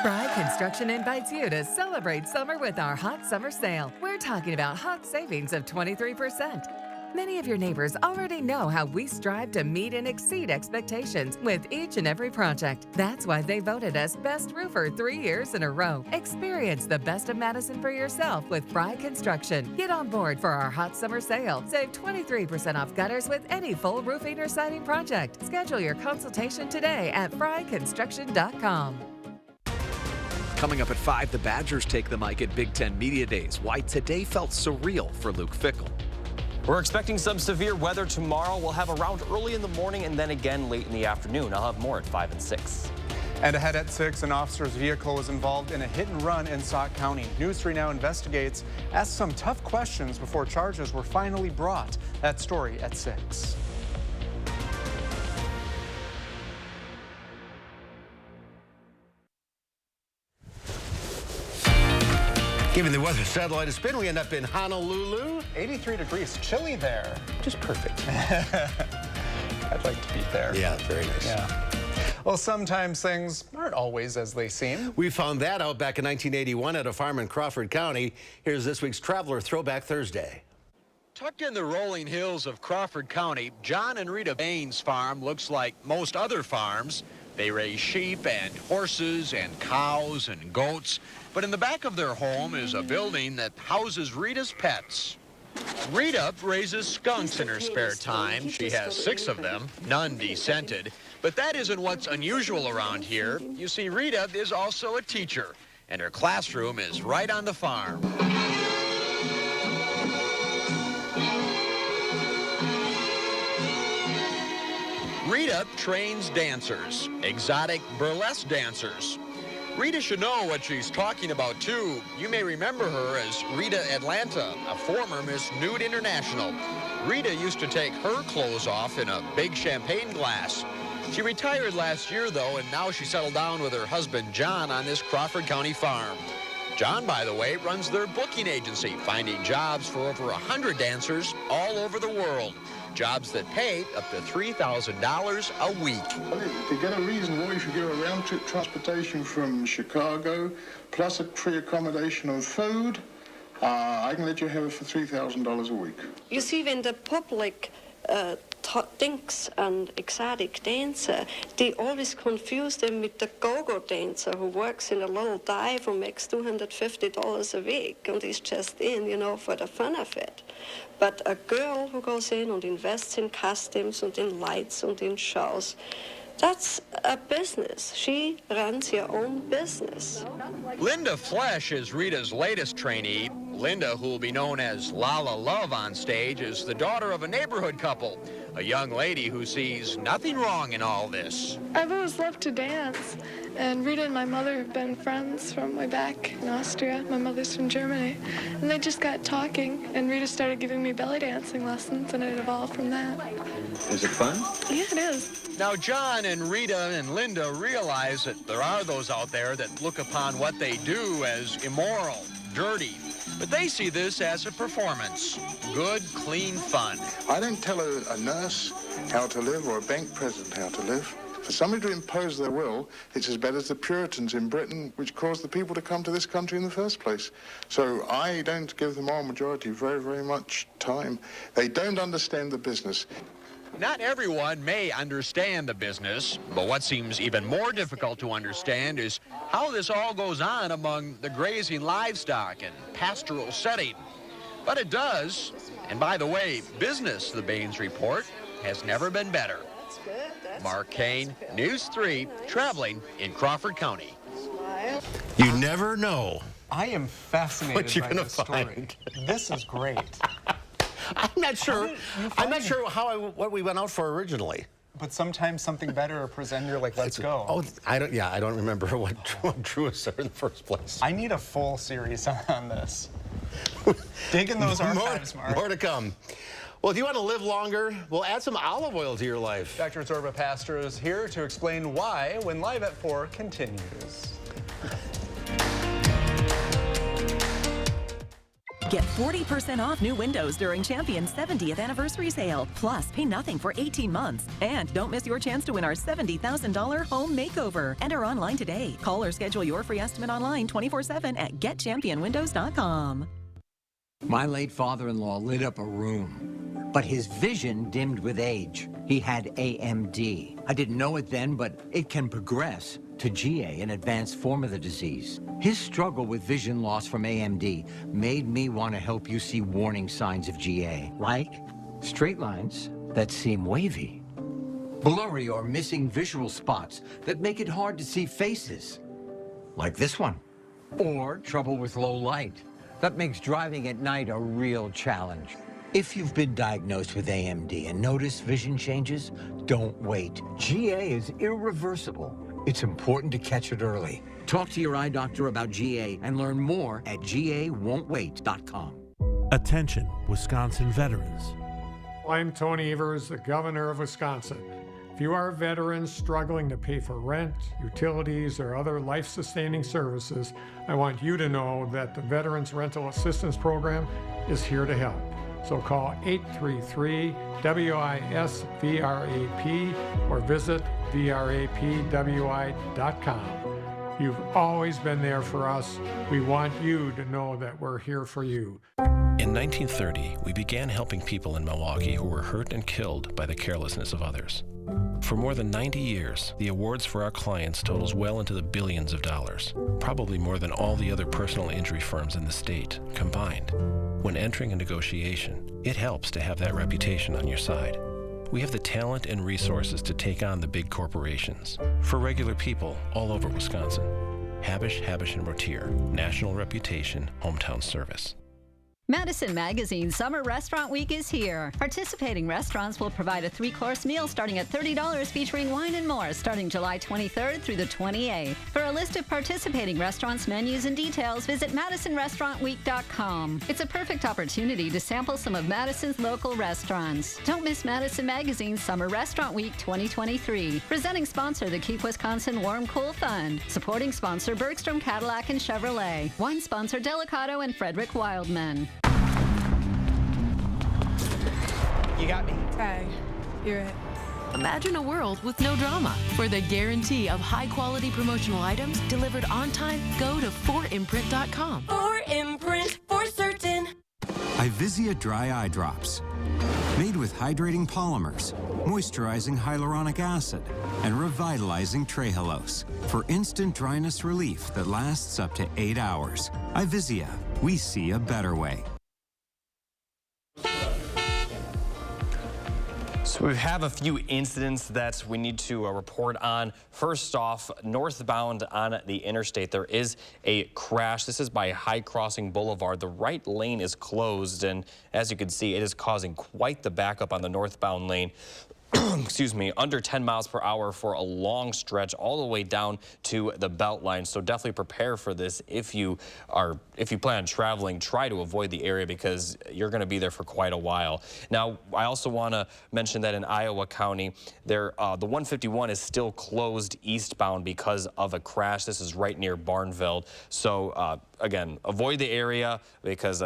Fry Construction invites you to celebrate summer with our hot summer sale. We're talking about hot savings of 23%. Many of your neighbors already know how we strive to meet and exceed expectations with each and every project. That's why they voted us Best Roofer 3 years in a row. Experience the best of Madison for yourself with Fry Construction. Get on board for our hot summer sale. Save 23% off gutters with any full roofing or siding project. Schedule your consultation today at fryconstruction.com. Coming up at 5, the Badgers take the mic at Big Ten Media Days. Why today felt surreal for Luke Fickell. We're expecting some severe weather tomorrow. We'll have a round early in the morning and then again late in the afternoon. I'll have more at 5 and 6. And ahead at 6, an officer's vehicle was involved in a hit and run in Sauk County. News 3 Now investigates, asked some tough questions before charges were finally brought. That story at 6. Giving the weather satellite a spin, we end up in Honolulu. 83 degrees, chilly there. Just perfect. I'd like to be there. Yeah, very nice. Yeah. Well, sometimes things aren't always as they seem. We found that out back in 1981 at a farm in Crawford County. Here's this week's Traveler Throwback Thursday. Tucked in the rolling hills of Crawford County, John and Rita Bain's farm looks like most other farms. They raise sheep and horses and cows and goats. But in the back of their home is a building that houses Rita's pets. Rita raises skunks in her spare time. She has 6 of them, none descented. But that isn't what's unusual around here. You see, Rita is also a teacher, and her classroom is right on the farm. Rita trains dancers, exotic burlesque dancers. Rita should know what she's talking about, too. You may remember her as Rita Atlanta, a former Miss Nude International. Rita used to take her clothes off in a big champagne glass. She retired last year, though, and now she settled down with her husband, John, on this Crawford County farm. John, by the way, runs their booking agency, finding jobs for over 100 dancers all over the world. Jobs that pay up to $3,000 a week. To get a reason why you should get a round-trip transportation from Chicago, plus a free accommodation and food, I can let you have it for $3,000 a week. You see, when the public thinks an exotic dancer, they always confuse them with the go-go dancer who works in a little dive who makes $250 a week and is just in, you know, for the fun of it. But a girl who goes in and invests in costumes and in lights and in shows, that's a business. She runs your own business. Linda Flesh is Rita's latest trainee. Linda, who will be known as Lala Love on stage, is the daughter of a neighborhood couple, a young lady who sees nothing wrong in all this. I've always loved to dance, and Rita and my mother have been friends from way back in Austria. My mother's from Germany, and they just got talking, and Rita started giving me belly dancing lessons, and it evolved from that. Is it fun? Yeah, it is. Now, John and Rita and Linda realize that there are those out there that look upon what they do as immoral, dirty, but they see this as a performance. Good, clean fun. I don't tell a nurse how to live or a bank president how to live. For somebody to impose their will, it's as bad as the Puritans in Britain, which caused the people to come to this country in the first place. So I don't give the moral majority very, very much time. They don't understand the business. Not everyone may understand the business, but what seems even more difficult to understand is how this all goes on among the grazing livestock and pastoral setting. But it does. And by the way, business, the Baines report, has never been better. Mark Kane, News 3, traveling in Crawford County. You never know I am fascinated what you're by going to this story. find. This is great. I'm not sure. I'm not sure what we went out for originally. But sometimes something better presents. You're like, let's go. Oh, I don't remember what drew us there in the first place. I need a full series on this. Dig in those archives, Mark. More to come. Well, if you want to live longer, we'll add some olive oil to your life. Dr. Zorba Pastor is here to explain why when Live at 4 continues. Get 40% off new windows during Champion's 70th anniversary sale. Plus, pay nothing for 18 months. And don't miss your chance to win our $70,000 home makeover. Enter online today. Call or schedule your free estimate online 24/7 at getchampionwindows.com. My late father-in-law lit up a room, but his vision dimmed with age. He had AMD. I didn't know it then, but it can progress to GA, an advanced form of the disease. His struggle with vision loss from AMD made me want to help you see warning signs of GA, like straight lines that seem wavy, blurry or missing visual spots that make it hard to see faces, like this one, or trouble with low light. That makes driving at night a real challenge. If you've been diagnosed with AMD and notice vision changes, don't wait. GA is irreversible. It's important to catch it early. Talk to your eye doctor about GA and learn more at gawon'twait.com. Attention, Wisconsin veterans. I'm Tony Evers, the governor of Wisconsin. If you are a veteran struggling to pay for rent, utilities, or other life-sustaining services, I want you to know that the Veterans Rental Assistance Program is here to help. So call 833-WISC-VRAP or visit vrapwi.com. You've always been there for us. We want you to know that we're here for you. In 1930, we began helping people in Milwaukee who were hurt and killed by the carelessness of others. For more than 90 years, the awards for our clients totals well into the billions of dollars, probably more than all the other personal injury firms in the state combined. When entering a negotiation, it helps to have that reputation on your side. We have the talent and resources to take on the big corporations. For regular people all over Wisconsin. Habish, Habish & Rotier. National reputation, hometown service. Madison Magazine's Summer Restaurant Week is here. Participating restaurants will provide a 3-course meal starting at $30 featuring wine and more starting July 23rd through the 28th. For a list of participating restaurants, menus, and details, visit MadisonRestaurantWeek.com. It's a perfect opportunity to sample some of Madison's local restaurants. Don't miss Madison Magazine's Summer Restaurant Week 2023. Presenting sponsor, the Keep Wisconsin Warm Cool Fund. Supporting sponsor, Bergstrom Cadillac and Chevrolet. Wine sponsor, Delicato and Frederick Wildman. You got me. Okay, you're it. Imagine a world with no drama. For the guarantee of high-quality promotional items delivered on time, go to 4imprint.com. 4imprint, for certain. Ivisia Dry Eye Drops. Made with hydrating polymers, moisturizing hyaluronic acid, and revitalizing trehalose. For instant dryness relief that lasts up to 8 hours. Ivisia, we see a better way. So we have a few incidents that we need to report on. First off, northbound on the interstate, there is a crash. This is by High Crossing Boulevard. The right lane is closed, and as you can see, it is causing quite the backup on the northbound lane. Excuse me, under 10 miles per hour for a long stretch all the way down to the belt line. So definitely prepare for this if you plan on traveling. Try to avoid the area because you're going to be there for quite a while. Now, I also want to mention that in Iowa County, the 151 is still closed eastbound because of a crash. This is right near Barnveld. So again, avoid the area because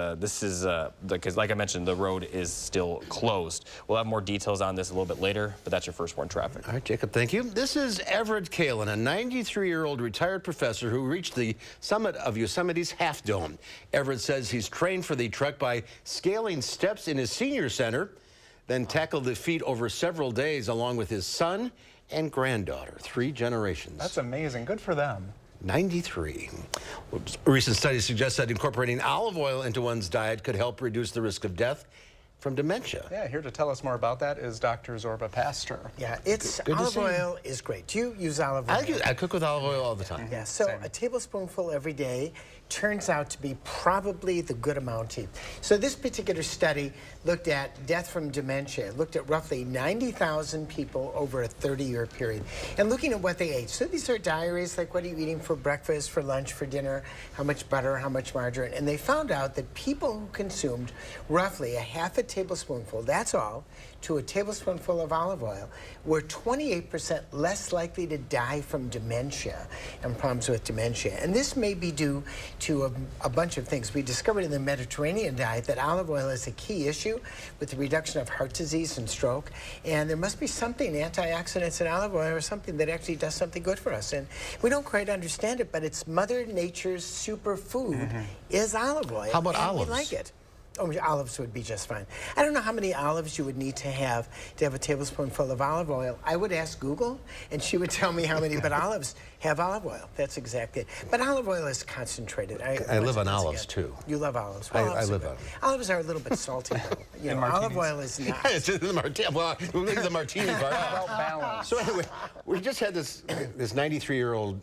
because like I mentioned, the road is still closed. We'll have more details on this a little bit later, but that's your first one, traffic. All right, Jacob, thank you. This is Everett Kalin, a 93-year-old retired professor who reached the summit of Yosemite's Half Dome. Everett says he's trained for the trek by scaling steps in his senior center, then tackled the feat over several days along with his son and granddaughter, 3 generations. That's amazing. Good for them. 93. A recent study suggests that incorporating olive oil into one's diet could help reduce the risk of death from dementia. Yeah, here to tell us more about that is Dr. Zorba Pastor. Yeah, olive oil is great. Do you use olive oil? I cook with olive oil all the time. Yeah, so a tablespoonful every day turns out to be probably the good amount. So this particular study looked at death from dementia, looked at roughly 90,000 people over a 30-year period, and looking at what they ate. So these are diaries like what are you eating for breakfast, for lunch, for dinner, how much butter, how much margarine, and they found out that people who consumed roughly a half a tablespoonful, that's all, to a tablespoonful of olive oil were 28% less likely to die from dementia and problems with dementia. And this may be due to a bunch of things. We discovered in the Mediterranean diet that olive oil is a key issue with the reduction of heart disease and stroke. And there must be something, antioxidants in olive oil or something that actually does something good for us. And we don't quite understand it, but it's Mother Nature's superfood is olive oil. How about olives? We like it. Oh, olives would be just fine. I don't know how many olives you would need to have a tablespoonful of olive oil. I would ask Google, and she would tell me how many, but olives have olive oil. That's exactly it. But olive oil is concentrated. I live on olives, too. You love olives. Well, I live on them. Olives are a little bit salty, though. You know, olive oil is not. Yeah, it's the martini. Well, we'll leave the martini part out. Well balanced. So anyway, we just had this 93-year-old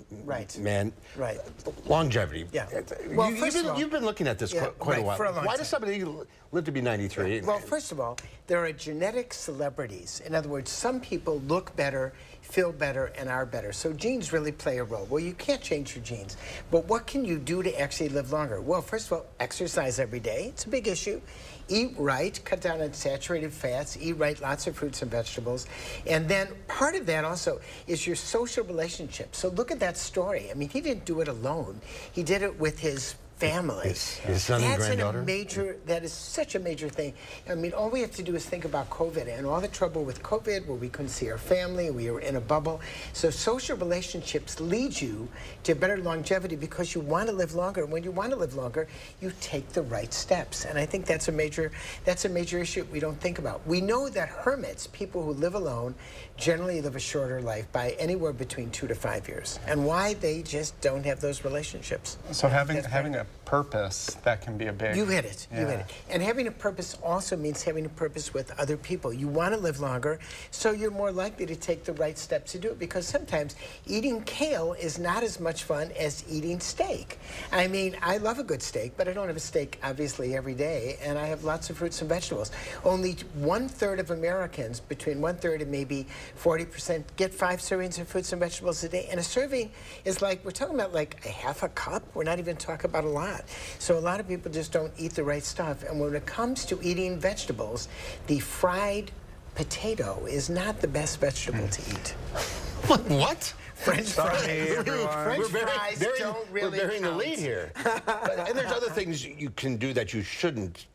man. Right. Longevity. Yeah. Well, you've been looking at this quite a while. For a long Why time. does somebody live to be 93? Well, first of all, there are genetic celebrities. In other words, some people look better, feel better, and are better. So genes really play a role. Well, you can't change your genes. But what can you do to actually live longer? Well, first of all, exercise every day. It's a big issue. Eat right, cut down on saturated fats, eat right, lots of fruits and vegetables. And then part of that also is your social relationship. So look at that story. I mean, he didn't do it alone. He did it with his family. His son and granddaughter. That is such a major thing. I mean, all we have to do is think about COVID and all the trouble with COVID, where we couldn't see our family, we were in a bubble. So social relationships lead you to better longevity because you want to live longer. And when you want to live longer, you take the right steps. And I think that's a major issue we don't think about. We know that hermits, people who live alone, generally live a shorter life by anywhere between 2 to 5 years. And why they just don't have those relationships. So having a purpose, that can be a big... You hit it. You hit it. And having a purpose also means having a purpose with other people. You want to live longer, so you're more likely to take the right steps to do it, because sometimes eating kale is not as much fun as eating steak. I mean, I love a good steak, but I don't have a steak, obviously, every day, and I have lots of fruits and vegetables. Only 1/3 of Americans, between 1/3 and maybe 40%, get 5 servings of fruits and vegetables a day. And a serving is like, we're talking about like a half a cup. We're not even talking about a lot. So a lot of people just don't eat the right stuff. And when it comes to eating vegetables, the fried potato is not the best vegetable to eat. What? French fries. French fries don't really We're bearing the count. lead here. And there's other things you can do that you shouldn't.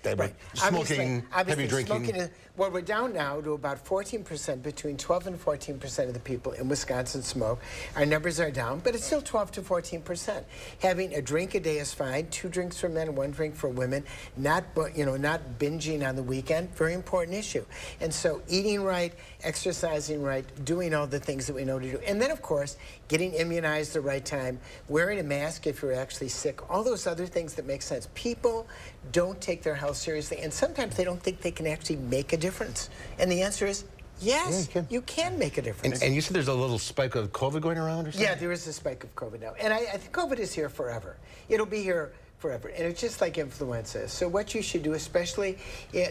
Right. Smoking, heavy drinking. Smoking well, we're down now to about 14%, between 12 and 14% of the people in Wisconsin smoke. Our numbers are down, but it's still 12 to 14%. Having a drink a day is fine. 2 drinks for men, 1 drink for women. Not binging on the weekend. Very important issue. And so eating right, exercising right, doing all the things that we know to do. And then, of course, getting immunized the right time, wearing a mask if you're actually sick, all those other things that make sense. People don't take their health seriously, and sometimes they don't think they can actually make a difference. And the answer is yes, you can make a difference. And you said there's a little spike of COVID going around or something? Yeah, there is a spike of COVID now. And I think COVID is here forever. It'll be here forever. And it's just like influenza. So what you should do, especially,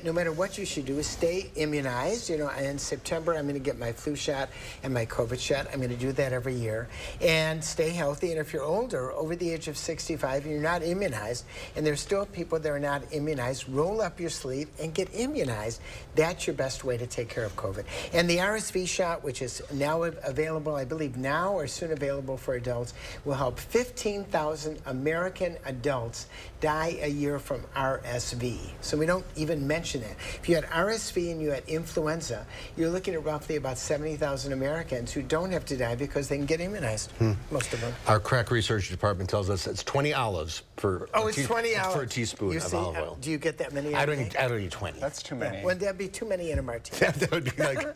no matter what you should do, is stay immunized. You know, in September, I'm going to get my flu shot and my COVID shot. I'm going to do that every year. And stay healthy. And if you're older, over the age of 65, and you're not immunized, and there's still people that are not immunized, roll up your sleeve and get immunized. That's your best way to take care of COVID. And the RSV shot, which is now available, I believe now or soon available for adults, will help 15,000 American adults die a year from RSV. So we don't even mention that. If you had RSV and you had influenza, you're looking at roughly about 70,000 Americans who don't have to die because they can get immunized, most of them. Our crack research department tells us it's 20 olives for it's 20 olives for a teaspoon of olive oil. Do you get that many? I don't eat 20. That's too many. Well, that'd be too many in a martini. That would be like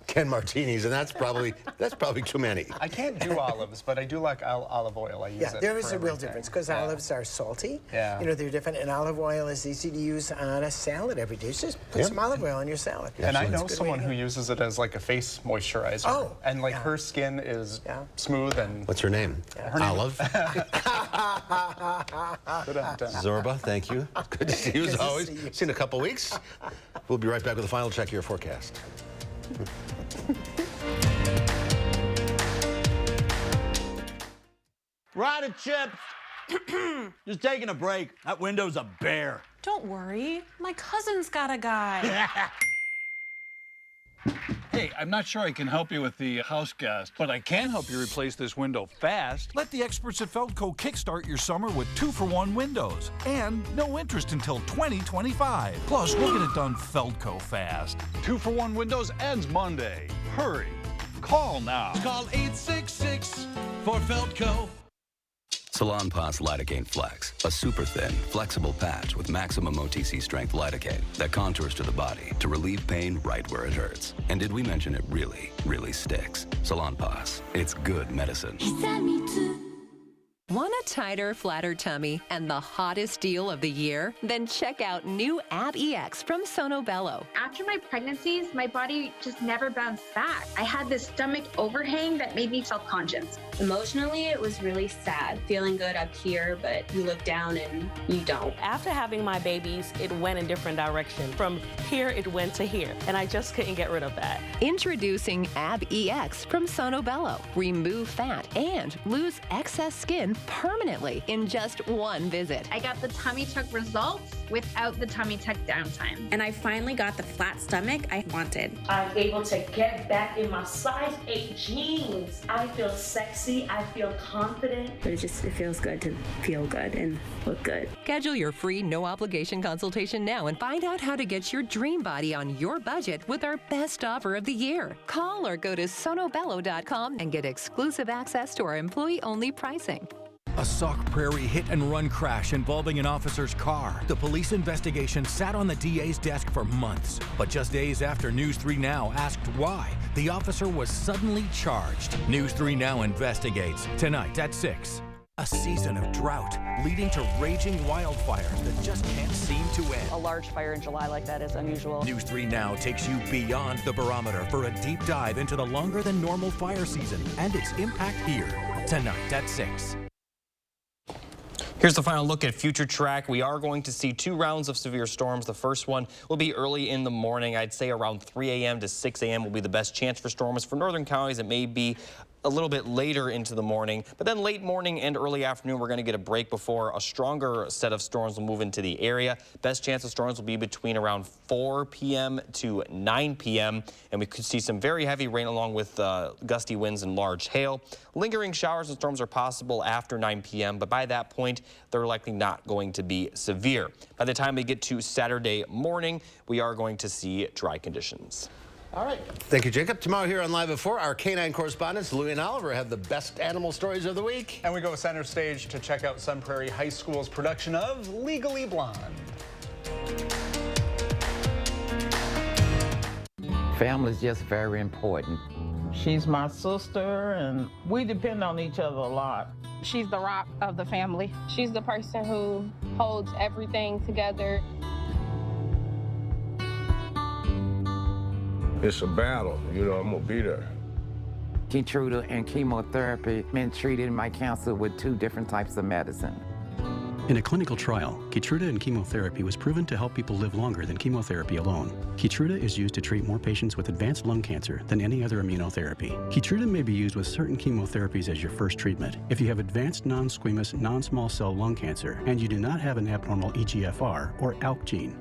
10 martinis, and that's probably too many. I can't do olives, but I do like olive oil. I use it. Yeah, there is for a real everything. difference because olives are salty. Yeah. You know, they're different, and olive oil is easy to use on a salad every day. Just put some olive oil on your salad. And I know someone who uses it as like a face moisturizer. Oh, and like her skin is smooth and... What's her name? Olive. Zorba, thank you. Good to see you as always. See you in a couple weeks. We'll be right back with a final check of your forecast. We're out of chips. Just taking a break. That window's a bear. Don't worry. My cousin's got a guy. Hey, I'm not sure I can help you with the house gas, but I can help you replace this window fast. Let the experts at Feldco kickstart your summer with 2-for-1 windows and no interest until 2025. Plus, we'll get it done Feldco fast. 2-for-1 windows ends Monday. Hurry. Call now. Call 866 for Feldco. Salonpas Lidocaine Flex, a super thin, flexible patch with maximum OTC strength lidocaine that contours to the body to relieve pain right where it hurts. And did we mention it really, really sticks? Salonpas, it's good medicine. Want a tighter, flatter tummy and the hottest deal of the year? Then check out new Ab EX from Sono Bello. After my pregnancies, my body just never bounced back. I had this stomach overhang that made me self-conscious. Emotionally, it was really sad. Feeling good up here, but you look down and you don't. After having my babies, it went in different direction. From here, it went to here, and I just couldn't get rid of that. Introducing Ab EX from Sono Bello. Remove fat and lose excess skin permanently in just one visit. I got the tummy tuck results without the tummy tuck downtime. And I finally got the flat stomach I wanted. I'm able to get back in my size 8 jeans. I feel sexy sexy. I feel confident. But it feels good to feel good and look good. Schedule your free no-obligation consultation now and find out how to get your dream body on your budget with our best offer of the year. Call or go to sonobello.com and get exclusive access to our employee-only pricing. A Sauk Prairie hit-and-run crash involving an officer's car. The police investigation sat on the DA's desk for months. But just days after News 3 Now asked why, the officer was suddenly charged. News 3 Now investigates tonight at 6. A season of drought leading to raging wildfires that just can't seem to end. A large fire in July like that is unusual. News 3 Now takes you beyond the barometer for a deep dive into the longer than normal fire season and its impact here. Tonight at 6. Here's the final look at future track. We are going to see 2 rounds of severe storms. The first one will be early in the morning. I'd say around 3 a.m. to 6 a.m. will be the best chance for storms. For northern counties, it may be a little bit later into the morning, but then late morning and early afternoon, we're going to get a break before a stronger set of storms will move into the area. Best chance of storms will be between around 4 p.m. to 9 p.m., and we could see some very heavy rain along with gusty winds and large hail. Lingering showers and storms are possible after 9 p.m., but by that point, they're likely not going to be severe. By the time we get to Saturday morning, we are going to see dry conditions. All right. Thank you, Jacob. Tomorrow here on Live at 4, our Canine correspondents, Louie and Oliver, have the best animal stories of the week. And we go center stage to check out Sun Prairie High School's production of Legally Blonde. Family is just very important. She's my sister, and we depend on each other a lot. She's the rock of the family. She's the person who holds everything together. It's a battle, you know, I'm gonna be there. Keytruda and chemotherapy been treated in my cancer with 2 different types of medicine. In a clinical trial, Keytruda and chemotherapy was proven to help people live longer than chemotherapy alone. Keytruda is used to treat more patients with advanced lung cancer than any other immunotherapy. Keytruda may be used with certain chemotherapies as your first treatment. If you have advanced non-squamous, non-small cell lung cancer and you do not have an abnormal EGFR or ALK gene.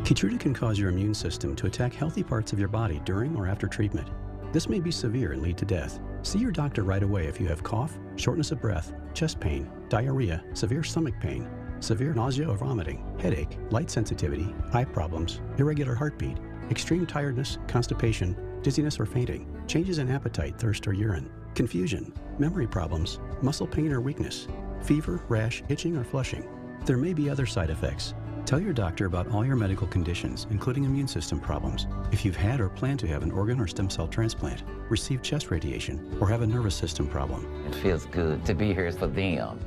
Keytruda can cause your immune system to attack healthy parts of your body during or after treatment. This may be severe and lead to death. See your doctor right away if you have cough, shortness of breath, chest pain, diarrhea, severe stomach pain, severe nausea or vomiting, headache, light sensitivity, eye problems, irregular heartbeat, extreme tiredness, constipation, dizziness or fainting, changes in appetite, thirst or urine, confusion, memory problems, muscle pain or weakness, fever, rash, itching or flushing. There may be other side effects. Tell your doctor about all your medical conditions, including immune system problems. If you've had or plan to have an organ or stem cell transplant, receive chest radiation, or have a nervous system problem. It feels good to be here for them.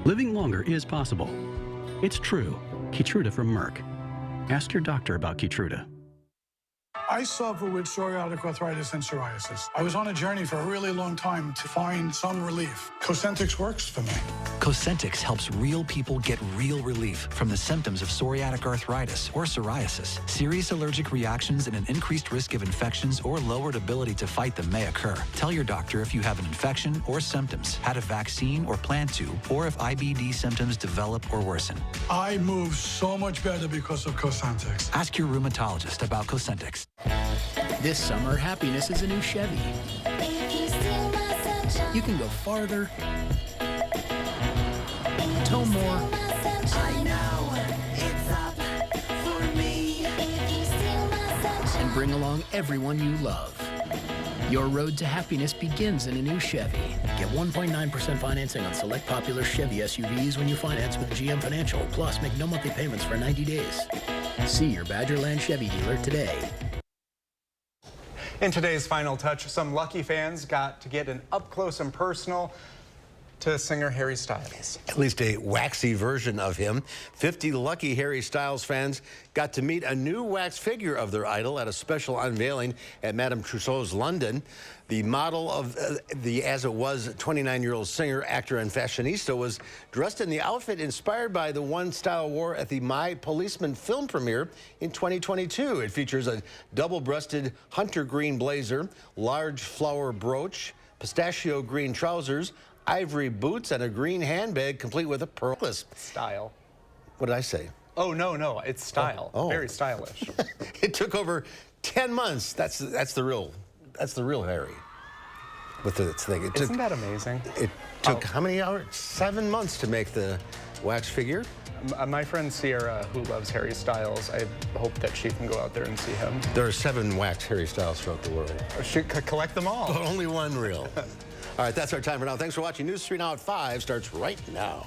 Living longer is possible. It's true. Keytruda from Merck. Ask your doctor about Keytruda. I suffer with psoriatic arthritis and psoriasis. I was on a journey for a really long time to find some relief. Cosentyx works for me. Cosentyx helps real people get real relief from the symptoms of psoriatic arthritis or psoriasis. Serious allergic reactions and an increased risk of infections or lowered ability to fight them may occur. Tell your doctor if you have an infection or symptoms, had a vaccine or plan to, or if IBD symptoms develop or worsen. I move so much better because of Cosentyx. Ask your rheumatologist about Cosentyx. This summer, happiness is a new Chevy. You can go farther, tow more. I know it's up for me. And bring along everyone you love. Your road to happiness begins in a new Chevy. Get 1.9% financing on select popular Chevy SUVs when you finance with GM Financial. Plus, make no monthly payments for 90 days. See your Badgerland Chevy dealer today. In today's Final Touch, some lucky fans got to get an up-close and personal to singer Harry Styles. At least a waxy version of him. 50 lucky Harry Styles fans got to meet a new wax figure of their idol at a special unveiling at Madame Tussauds London. The model of the As It Was 29-year-old singer, actor, and fashionista was dressed in the outfit inspired by the one Style wore at the My Policeman film premiere in 2022. It features a double-breasted hunter green blazer, large flower brooch, pistachio green trousers, ivory boots, and a green handbag complete with a pearl necklace. Style. What did I say? Oh, no, it's style. Oh. Very stylish. It took over 10 months. That's the real Harry. with the thing. Isn't that amazing? It took how many hours? 7 months to make the wax figure. My friend Sierra, who loves Harry Styles, I hope that she can go out there and see him. There are 7 wax Harry Styles throughout the world. She could collect them all. But only one real. All right, that's our time for now. Thanks for watching. News 3 Now at 5 starts right now.